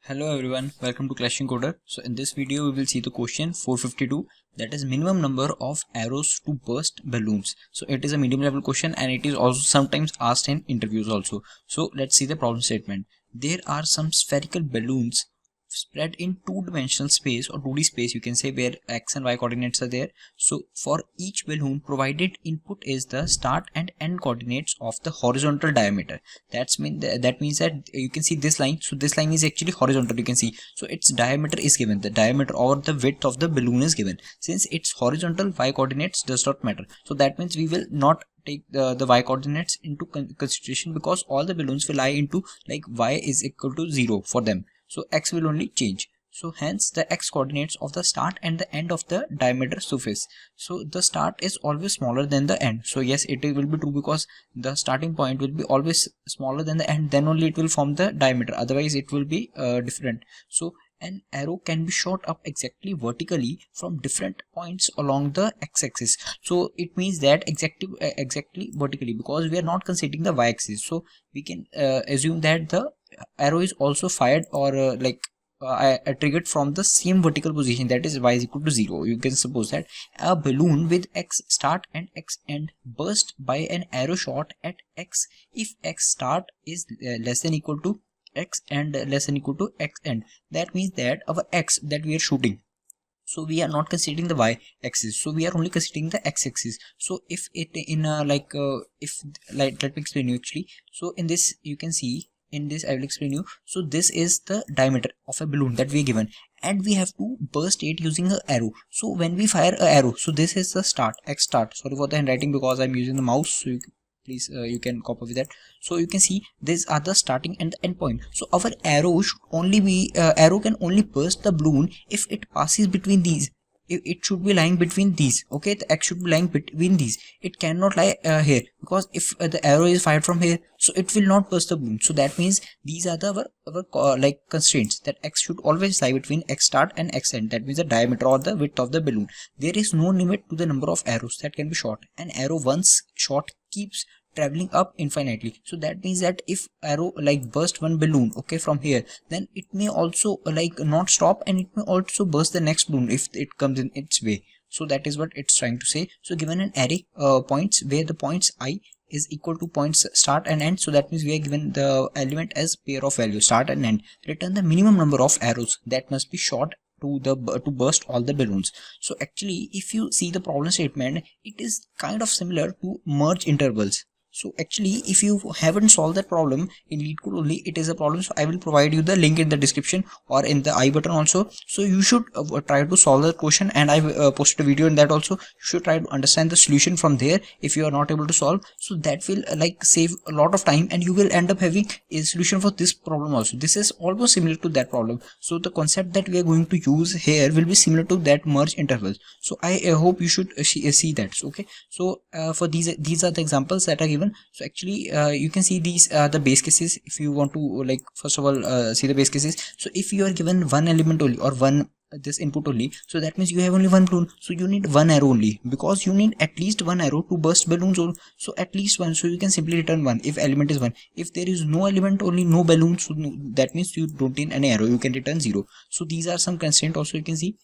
Hello everyone, welcome to Clashing Coder. So in this video we will see the question 452, that is minimum number of arrows to burst balloons. So it is a medium level question and it is also sometimes asked in interviews also. So let's see the problem statement. There are some spherical balloons spread in two-dimensional space or 2D space, you can say, where x and y coordinates are there. So for each balloon, provided input is the start and end coordinates of the horizontal diameter. That means that you can see this line. So this line is actually horizontal, you can see. So its diameter is given, the diameter or the width of the balloon is given. Since it's horizontal, y coordinates does not matter. So that means we will not take the y coordinates into consideration, because all the balloons will lie into like y is equal to 0 for them. So x will only change. So hence the x coordinates of the start and the end of the diameter surface. So the start is always smaller than the end. So yes, it will be true, because the starting point will be always smaller than the end, then only it will form the diameter, otherwise it will be different. So an arrow can be shot up exactly vertically from different points along the x-axis. So it means that exactly vertically, because we are not considering the y-axis. So we can assume that the arrow is also fired or triggered from the same vertical position, that is y is equal to 0. You can suppose that a balloon with x start and x end burst by an arrow shot at x if x start is less than equal to x and less than equal to x end. That means that our x that we are shooting, so we are not considering the y axis, so we are only considering the x axis. So if it in let me explain you actually. So in this you can see, in this I will explain you. So this is the diameter of a balloon that we are given, and we have to burst it using an arrow. So when we fire a arrow, so this is the start, x start. Sorry for the handwriting, because I'm using the mouse, so please you can copy with that. So you can see these are the starting and the end point. So our arrow should only be arrow can only burst the balloon if it passes between these. It should be lying between these. Okay, the x should be lying between these. It cannot lie here, because if the arrow is fired from here, so it will not burst the balloon. So that means these are the our like constraints, that x should always lie between x start and x end. That means the diameter or the width of the balloon. There is no limit to the number of arrows that can be shot. An arrow once shot keeps traveling up infinitely. So that means that if arrow like burst one balloon, okay, from here, then it may also like not stop, and it may also burst the next balloon if it comes in its way. So that is what it's trying to say. So given an array points where the points I is equal to points start and end, so that means we are given the element as pair of values start and end. Return the minimum number of arrows that must be shot to burst all the balloons. So actually if you see the problem statement, it is kind of similar to merge intervals. So actually if you haven't solved that problem in LeetCode only, it is a problem. So I will provide you the link in the description or in the I button also. So you should try to solve the question, and I posted a video in that also. You should try to understand the solution from there if you are not able to solve. So that will like save a lot of time, and you will end up having a solution for this problem also. This is almost similar to that problem. So the concept that we are going to use here will be similar to that merge interval. So I hope you should see that. Okay, so for these are the examples that are given. So actually you can see these are the base cases. If you want to like first of all see the base cases. So if you are given one element only or one this input only, so that means you have only one balloon, so you need one arrow only, because you need at least one arrow to burst balloons. So at least one, so you can simply return one if element is one. If there is no element, only no balloons, so that means you don't need any arrow, you can return 0. So these are some constraints also. You can see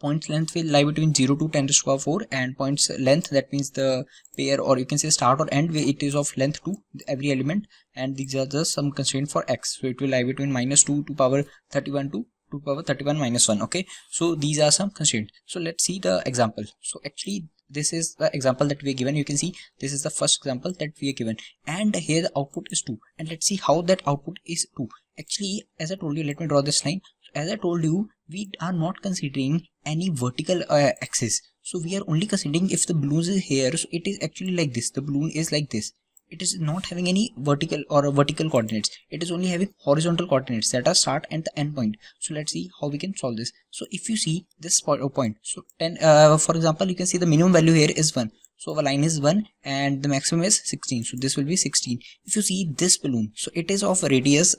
points length will lie between 0 to 10 to the power 4, and points length, that means the pair or you can say start or end, where it is of length 2 every element, and these are just some constraint for x. So it will lie between -2 to power 31 to power 31 minus 1. Okay, so these are some constraints. So let's see the example. So actually this is the example that we are given. You can see this is the first example that we are given, and here the output is 2, and let's see how that output is 2. Actually, as I told you, let me draw this line. As I told you, we are not considering any vertical axis. So we are only considering if the balloon is here. So it is actually like this. The balloon is like this. It is not having any vertical or vertical coordinates. It is only having horizontal coordinates that are start and the end point. So let's see how we can solve this. So if you see this point, so 10 for example, you can see the minimum value here is 1. So our line is 1 and the maximum is 16. So this will be 16. If you see this balloon, so it is of radius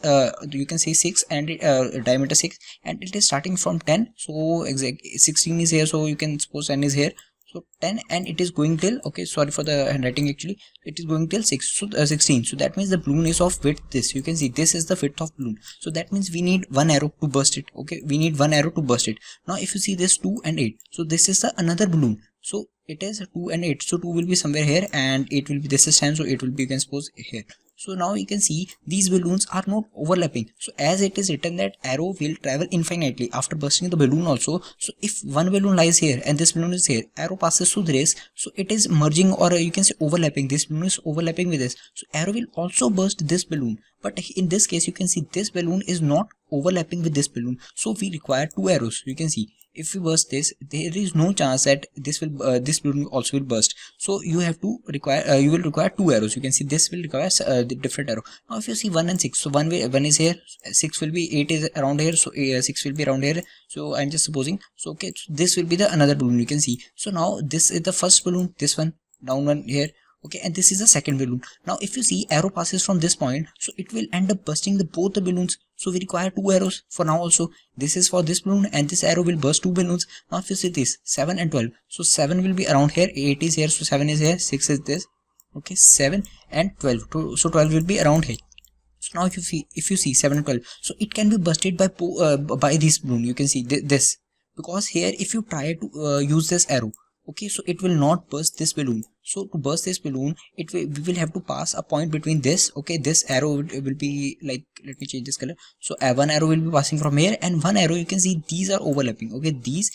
you can say 6 and diameter 6, and it is starting from 10. So exact 16 is here, so you can suppose 10 is here. So 10 and it is going till, okay, sorry for the handwriting, actually it is going till 6, so 16. So that means the balloon is of width this. You can see this is the width of balloon. So that means we need one arrow to burst it. Okay, we need one arrow to burst it. Now if you see this 2 and 8, so this is the another balloon. So it is 2 and 8. So 2 will be somewhere here and 8 will be, this is 10, so 8 will be, you can suppose, here. So now you can see these balloons are not overlapping. So as it is written that arrow will travel infinitely after bursting the balloon also. So if one balloon lies here and this balloon is here, arrow passes through this, so it is merging, or you can say overlapping. This balloon is overlapping with this. So arrow will also burst this balloon. But in this case, you can see this balloon is not overlapping with this balloon. So we require two arrows. You can see if we burst this, there is no chance that this will this balloon also will burst. So you have to require you will require two arrows. You can see this will require the different arrow. Now if you see 1 and 6, so one is here, 6 will be, 8 is around here, so 6 will be around here. So I'm just supposing. So okay, so this will be the another balloon. You can see. So now this is the first balloon, this one, down one here. Okay, and this is the second balloon. Now if you see arrow passes from this point, so it will end up bursting both the balloons. So we require two arrows for now also. This is for this balloon and this arrow will burst two balloons. Now if you see this 7 and 12, so 7 will be around here, 8 is here, so 7 is here, 6 is this. Okay, 7 and 12, so 12 will be around here. So now if you see 7 and 12, so it can be bursted by this balloon. You can see this, because here if you try to use this arrow, okay, so it will not burst this balloon. So to burst this balloon, we will have to pass a point between this. Okay, this arrow will be like, let me change this color. So one arrow will be passing from here and one arrow, you can see these are overlapping. Okay, these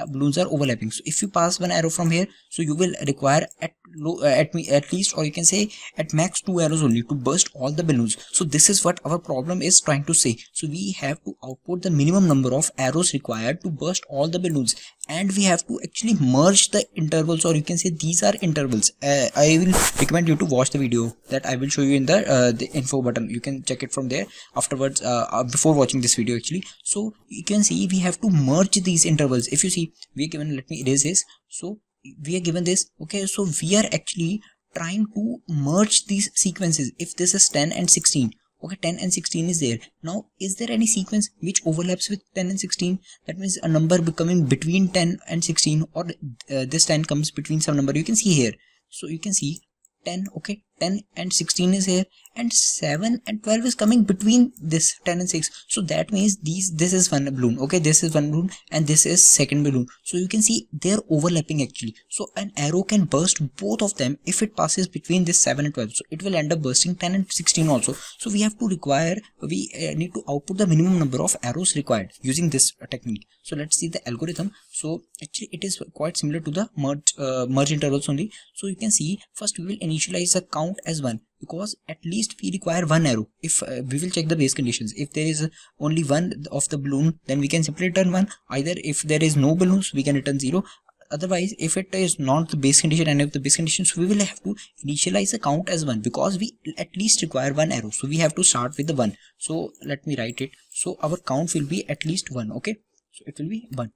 balloons are overlapping. So if you pass one arrow from here, so you will require at least, or you can say at max, two arrows only to burst all the balloons. So this is what our problem is trying to say. So we have to output the minimum number of arrows required to burst all the balloons, and we have to actually merge the intervals, or you can say these are intervals. I will recommend you to watch the video that I will show you in the info button. You can check it from there afterwards, before watching this video actually. So you can see we have to merge these intervals. If you see, we are given, let me erase this. So we are given this. Okay, so we are actually trying to merge these sequences. If this is 10 and 16, okay, 10 and 16 is there. Now is there any sequence which overlaps with 10 and 16? That means a number becoming between 10 and 16, or this 10 comes between some number. You can see here, so you can see 10, okay, 10 and 16 is here, and 7 and 12 is coming between this 10 and 6. So that means this is one balloon. Okay, this is one balloon and this is second balloon. So you can see they're overlapping actually. So an arrow can burst both of them if it passes between this 7 and 12. So it will end up bursting 10 and 16 also. So we have to we need to output the minimum number of arrows required using this technique. So let's see the algorithm. So actually it is quite similar to the merge intervals only. So you can see first we will initialize the count as 1, because at least we require one arrow. If we will check the base conditions, if there is only one of the balloon, then we can simply return 1. Either if there is no balloons, we can return 0. Otherwise, if it is not the base condition, and if the base conditions, we will have to initialize the count as 1, because we at least require one arrow. So we have to start with the 1. So let me write it. So our count will be at least 1. Okay, so it will be 1.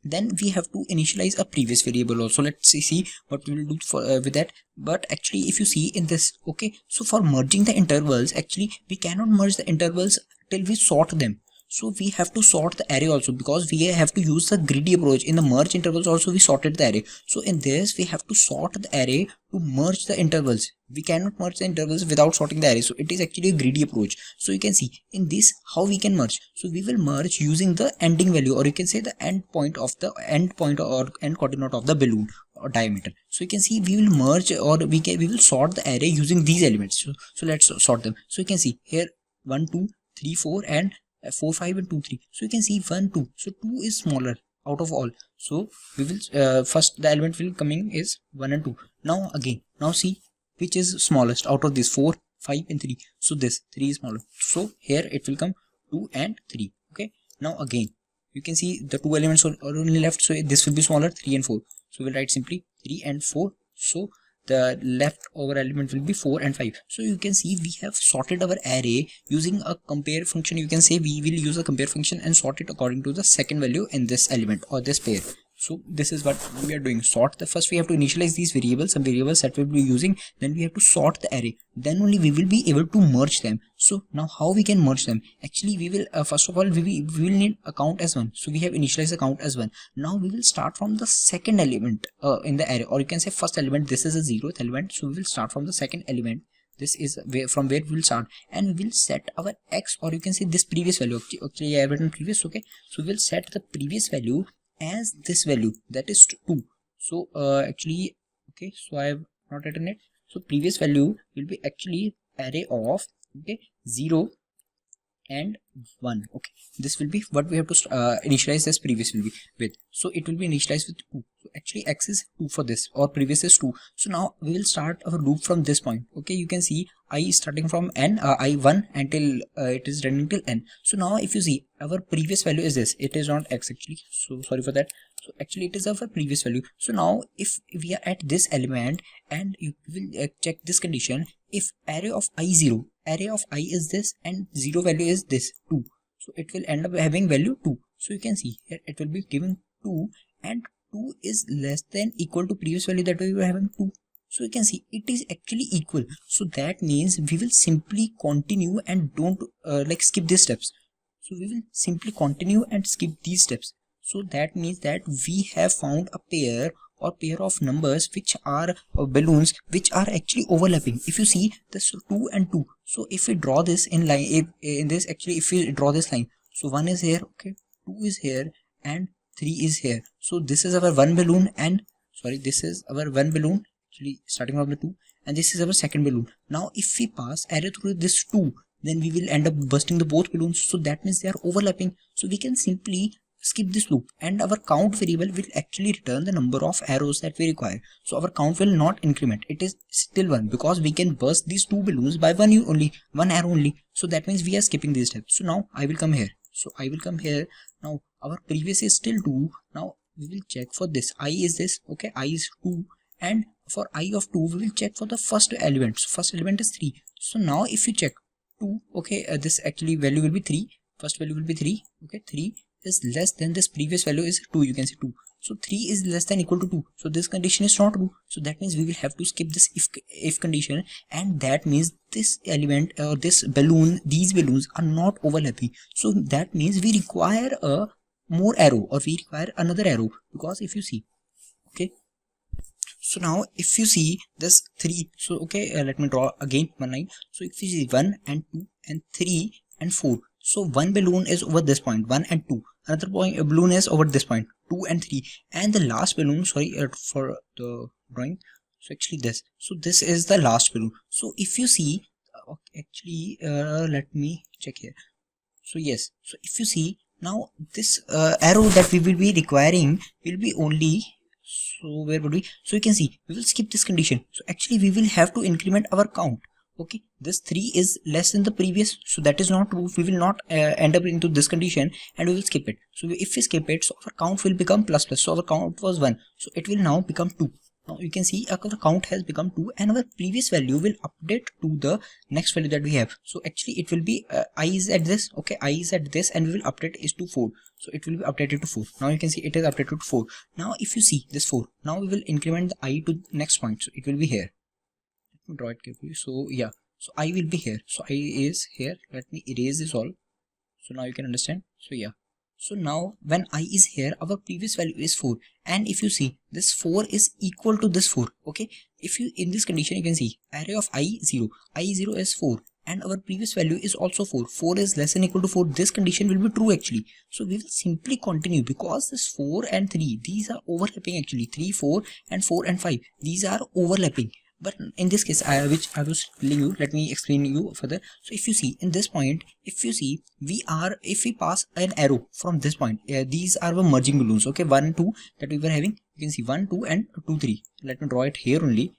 Then we have to initialize a previous variable also. Let's see what we will do for with that. But actually if you see in this, okay, so for merging the intervals, actually we cannot merge the intervals till we sort them. So we have to sort the array also, because we have to use the greedy approach. In the merge intervals also we sorted the array. So in this we have to sort the array to merge the intervals. We cannot merge the intervals without sorting the array. So it is actually a greedy approach. So you can see in this how we can merge. So we will merge using the ending value, or you can say the end point or end coordinate of the balloon or diameter. So you can see we will merge, or we will sort the array using these elements. So let's sort them. So you can see here 1 2 3 4 and 4 5 and 2 3. So you can see 1 2. So 2 is smaller out of all. So we will first the element will coming is 1 and 2. Now again, now see which is smallest out of this 4 5 and 3. So this 3 is smaller. So here it will come 2 and 3. Okay. Now again you can see the two elements are only left. So this will be smaller, 3 and 4. So we'll write simply 3 and 4. So the leftover element will be 4 and 5. So you can see we have sorted our array using a compare function. You can say we will use a compare function and sort it according to the second value in this element or this pair. So this is what we are doing. Sort. The first we have to initialize these variables, some variables that we'll be using. Then we have to sort the array. Then only we will be able to merge them. So now how we can merge them? Actually, we will first of all we will need a count as 1. So we have initialized the count as 1. Now we will start from the second element in the array, or you can say first element. This is a 0th element. So we will start from the second element. This is from where we will start, and we will set our x, or you can say this previous value. Okay, I have written previous. Okay, so we will set the previous value as this value, that is 2. So actually, okay, so I have not written it. So previous value will be actually array of, okay, 0 and 1. Okay, this will be what we have to initialize this previous will be with. So it will be initialized with 2. So actually x is 2 for this, or previous is 2. So now we will start our loop from this point. Okay, you can see I is starting from n, I1 until it is running till n. So now if you see, our previous value is this. It is not x actually, so sorry for that. So actually it is our previous value. So now if we are at this element, and you will check this condition, if array of I0, array of I is this and 0 value is this 2, so it will end up having value 2. So you can see here it will be giving 2, and 2 is less than equal to previous value that we were having 2. So you can see it is actually equal. So that means we will simply continue and don't like skip these steps. So we will simply continue and skip these steps. So that means that we have found a pair or pair of numbers which are balloons which are actually overlapping. If you see this 2 and 2, so if we draw this in line, in this actually if we draw this line, so 1 is here, okay, 2 is here, and 3 is here. So this is our one balloon, and sorry, this is our one balloon actually starting from the 2, and this is our second balloon. Now if we pass array through this 2, then we will end up bursting the both balloons. So that means they are overlapping. So we can simply skip this loop, and our count variable will actually return the number of arrows that we require. So our count will not increment. It is still 1 because we can burst these two balloons by one arrow only. So that means we are skipping these steps. So now I will come here. So I will come here. Now our previous is still 2. Now we will check for this. I is this. Okay, I is 2. And for I of 2, we will check for the first element. So first element is 3. So now if you check 2, okay, this actually value will be 3. First value will be 3. Okay, 3 is less than this previous value is 2. You can see 2. So 3 is less than equal to 2. So this condition is not true. So that means we will have to skip this if condition, and that means this element or this balloon, these balloons are not overlapping. So that means we require a more arrow, or we require another arrow, because if you see, okay, so now if you see this 3, so okay, let me draw again one line. So if you see 1 and 2 and 3 and 4, so one balloon is over this point, 1 and 2. Another point, a balloon is over this point, 2 and 3, and the last balloon, sorry for the drawing, so actually this, so this is the last balloon. So if you see, actually let me check here. So yes, so if you see now this arrow that we will be requiring will be only, so where would we, so you can see we will skip this condition. So actually we will have to increment our count. Okay, this 3 is less than the previous, so that is not true. We will not end up into this condition, and we will skip it. So if we skip it, so our count will become plus plus. So our count was 1, so it will now become 2. Now you can see our count has become 2, and our previous value will update to the next value that we have. So actually it will be I is at this, okay, I is at this, and we will update is to 4. So it will be updated to 4. Now you can see it is updated to 4. Now if you see this 4, now we will increment the I to next point. So it will be here. Let me draw it carefully. So yeah, so I will be here. So I is here. Let me erase this all. So now you can understand. So yeah. So now when I is here, our previous value is 4, and if you see this 4 is equal to this 4. Okay, if you in this condition you can see array of I0 is 4, and our previous value is also 4. 4 is less than equal to 4. This condition will be true actually. So we will simply continue, because this 4 and 3, these are overlapping actually. 3, 4 and 4 and 5, these are overlapping. But in this case, which I was telling you, let me explain you further. So if you see in this point, if you see if we pass an arrow from this point, these are the merging balloons. Okay, 1 and 2 that we were having. You can see 1, 2 and 2, 3. Let me draw it here only.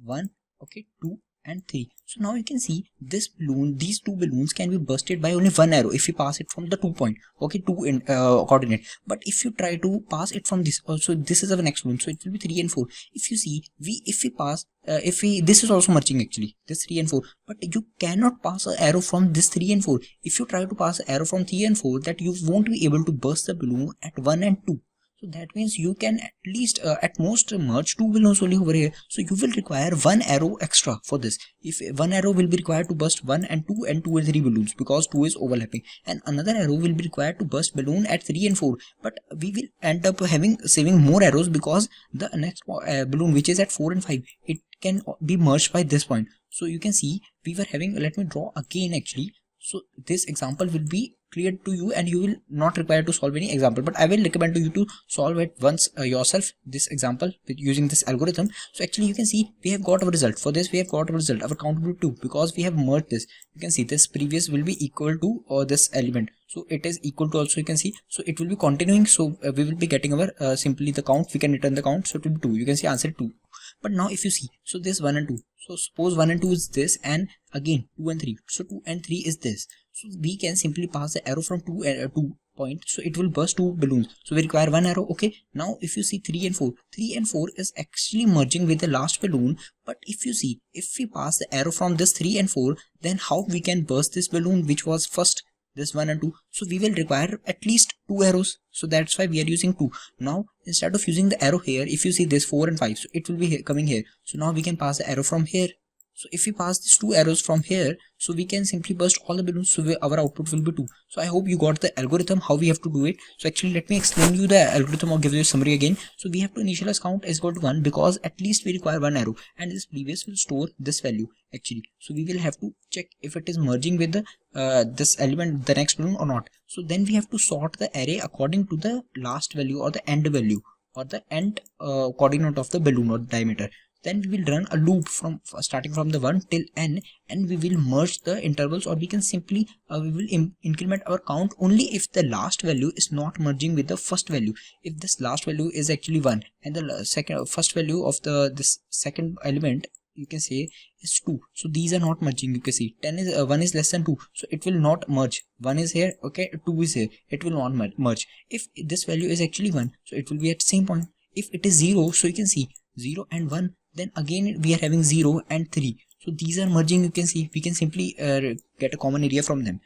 1, okay, 2 and 3. So now you can see this balloon, these two balloons can be bursted by only one arrow if we pass it from the 2 point, okay, 2 in coordinate. But if you try to pass it from this, also this is our next balloon, so it will be 3 and 4. If you see, if we pass, this is also merging actually, this 3 and 4, but you cannot pass an arrow from this 3 and 4. If you try to pass an arrow from 3 and 4, that you won't be able to burst the balloon at 1 and 2. So that means you can at least at most merge two balloons only over here. So you will require one arrow extra for this. If one arrow will be required to burst 1 and 2 and 2 and 3 balloons, because 2 is overlapping, and another arrow will be required to burst balloon at 3 and 4. But we will end up saving more arrows, because the next balloon which is at 4 and 5, it can be merged by this point. So you can see we were having, let me draw again actually. So this example will be clear to you and you will not require to solve any example, but I will recommend to you to solve it once yourself, this example with using this algorithm. So actually you can see we have got our result. For this we have got our result, our count will be 2, because we have merged this. You can see this previous will be equal to this element, so it is equal to also, you can see, so it will be continuing. So we will be getting our simply the count, we can return the count, so it will be 2. You can see answer 2. But now if you see, so this 1 and 2, so suppose 1 and 2 is this, and again 2 and 3, so 2 and 3 is this. So we can simply pass the arrow from 2 point, so it will burst 2 balloons, so we require 1 arrow. Okay, now if you see 3 and 4, 3 and 4 is actually merging with the last balloon. But if you see, if we pass the arrow from this 3 and 4, then how we can burst this balloon which was first, this 1 and 2? So we will require at least 2 arrows, so that's why we are using 2. Now instead of using the arrow here, if you see this 4 and 5, so it will be here, coming here. So now we can pass the arrow from here. So if we pass these 2 arrows from here, so we can simply burst all the balloons, so our output will be 2. So I hope you got the algorithm how we have to do it. So actually let me explain you the algorithm or give you a summary again. So we have to initialize count is equal to 1, because at least we require 1 arrow, and this previous will store this value actually. So we will have to check if it is merging with the this element, the next balloon, or not. So then we have to sort the array according to the last value or the end value or the end coordinate of the balloon or diameter. Then we will run a loop from starting from the 1 till n, and we will merge the intervals, or we can simply we will increment our count only if the last value is not merging with the first value. If this last value is actually 1 and the first value of this second element, you can say, is 2, so these are not merging. You can see 1 is less than 2, so it will not merge. 1 is here, okay, 2 is here, it will not merge. If this value is actually 1, so it will be at same point. If it is 0, so you can see 0 and 1, then again we are having 0 and 3, so these are merging. You can see we can simply get a common area from them.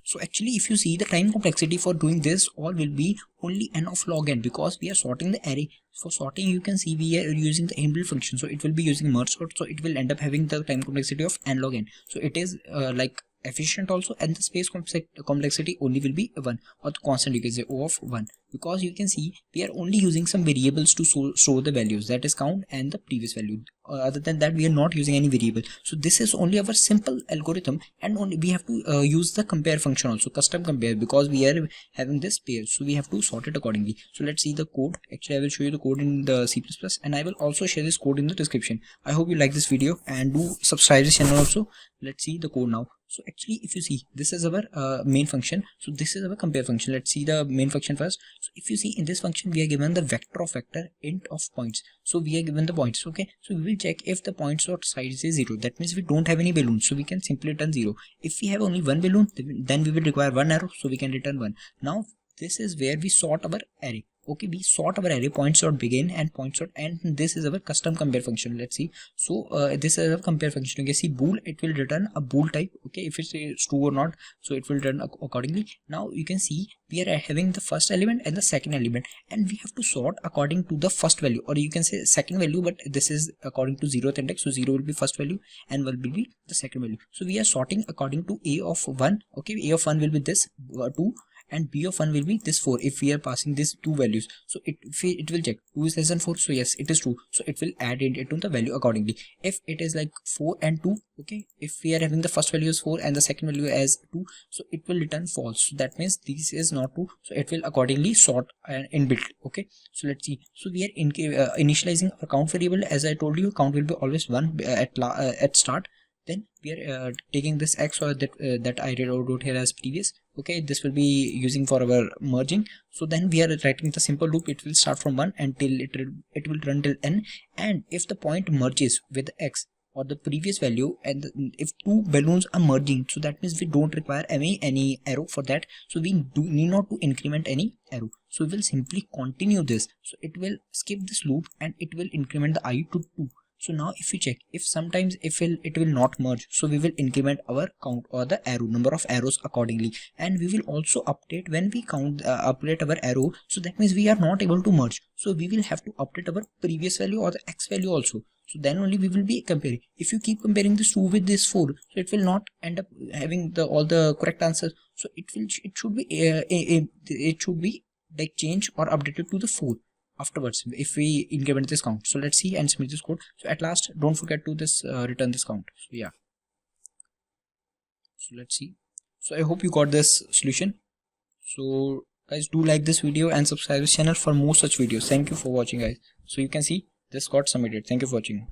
So actually if you see, the time complexity for doing this all will be only n of log n, because we are sorting the array. For sorting, you can see we are using the inbuilt function, so it will be using merge sort, so it will end up having the time complexity of n log n. So it is like efficient also, and the space complexity only will be 1, or the constant, you can say O of 1, because you can see we are only using some variables to store the values, that is count and the previous value. Other than that we are not using any variable. So this is only our simple algorithm, and only we have to use the compare function also, custom compare, because we are having this pair, so we have to sort it accordingly. So let's see the code. Actually I will show you the code in the C++, and I will also share this code in the description. I hope you like this video and do subscribe this channel also. Let's see the code now. So actually if you see, this is our main function, so this is our compare function. Let's see the main function first. So if you see, in this function we are given the vector of vector int of points, so we are given the points. Okay, so we will check if the point sort size is 0, that means we don't have any balloons, so we can simply return 0. If we have only one balloon, then we will require 1 arrow, so we can return 1. Now this is where we sort our array. Okay, we sort our array, point sort begin and point sort end. This is our custom compare function. Let's see. So this is our compare function. You can see bool, it will return a bool type. Okay, if it's true or not, so it will return accordingly. Now you can see we are having the first element and the second element, and we have to sort according to the first value, or you can say second value, but this is according to 0th index, so 0 will be first value and 1 will be the second value. So we are sorting according to a of 1. Okay, a of 1 will be this 2, and b of 1 will be this 4 if we are passing these two values. So it will check 2 is less than 4, so yes, it is true, so it will add it to the value accordingly. If it is like 4 and 2, okay, if we are having the first value as 4 and the second value as 2, so it will return false, so that means this is not true, so it will accordingly sort and inbuilt. Okay, so let's see. So we are initializing our count variable. As I told you, count will be always 1 at start. Then we are taking this x, or that I wrote here as previous. Okay, this will be using for our merging. So then we are writing the simple loop. It will start from 1 until it will run till n, and if the point merges with x or the previous value, and if two balloons are merging, so that means we don't require any arrow for that, so we need not to increment any arrow. So we will simply continue this, so it will skip this loop and it will increment the I to 2. So now if we check, if sometimes if it will not merge, so we will increment our count or the arrow number of arrows accordingly, and we will also update when we count update our arrow. So that means we are not able to merge, so we will have to update our previous value or the x value also. So then only we will be comparing. If you keep comparing this 2 with this 4, so it will not end up having all the correct answers. So it should be like changed or updated to the 4 afterwards if we increment this count. So let's see and submit this code. So at last, don't forget to this return this count. So yeah, so let's see. So I hope you got this solution. So guys, do like this video and subscribe this channel for more such videos. Thank you for watching, guys. So you can see this got submitted. Thank you for watching.